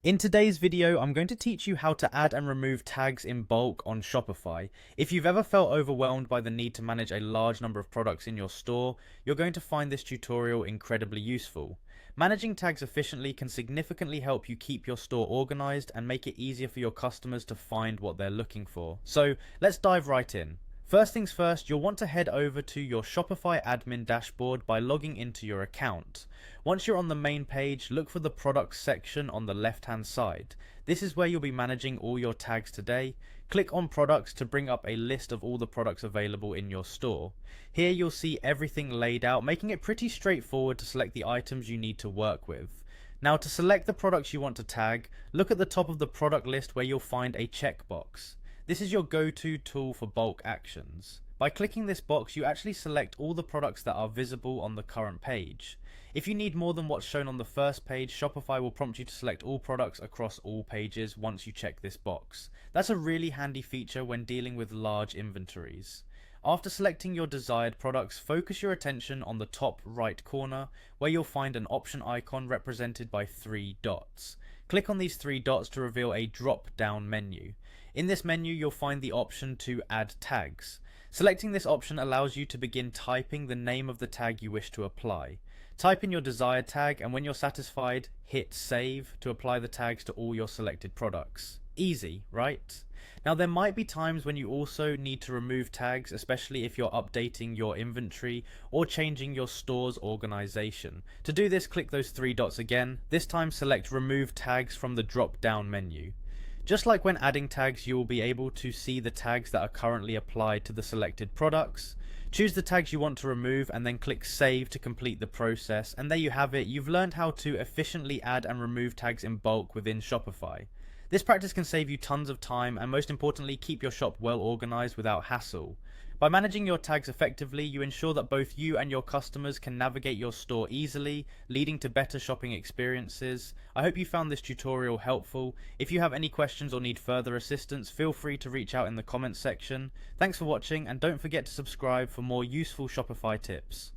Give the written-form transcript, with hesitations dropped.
In today's video, I'm going to teach you how to add and remove tags in bulk on Shopify. If you've ever felt overwhelmed by the need to manage a large number of products in your store, you're going to find this tutorial incredibly useful. Managing tags efficiently can significantly help you keep your store organized and make it easier for your customers to find what they're looking for. So let's dive right in. First things first, you'll want to head over to your Shopify admin dashboard by logging into your account. Once you're on the main page, look for the products section on the left hand side. This is where you'll be managing all your tags today. Click on products to bring up a list of all the products available in your store. Here you'll see everything laid out, making it pretty straightforward to select the items you need to work with. Now, to select the products you want to tag, look at the top of the product list where you'll find a checkbox. This is your go-to tool for bulk actions. By clicking this box, you actually select all the products that are visible on the current page. If you need more than what's shown on the first page, Shopify will prompt you to select all products across all pages once you check this box. That's a really handy feature when dealing with large inventories. After selecting your desired products, focus your attention on the top right corner where you'll find an option icon represented by 3 dots. Click on these 3 dots to reveal a drop-down menu. In this menu, you'll find the option to add tags. Selecting this option allows you to begin typing the name of the tag you wish to apply. Type in your desired tag, and when you're satisfied, hit save to apply the tags to all your selected products. Easy, right? Now, there might be times when you also need to remove tags, especially if you're updating your inventory or changing your store's organization. To do this, click those 3 dots again. This time select remove tags from the drop down menu. Just like when adding tags, you will be able to see the tags that are currently applied to the selected products. Choose the tags you want to remove and then click save to complete the process, and there you have it. You've learned how to efficiently add and remove tags in bulk within Shopify. This practice can save you tons of time and, most importantly, keep your shop well organized without hassle. By managing your tags effectively, you ensure that both you and your customers can navigate your store easily, leading to better shopping experiences. I hope you found this tutorial helpful. If you have any questions or need further assistance, feel free to reach out in the comments section. Thanks for watching, and don't forget to subscribe for more useful Shopify tips.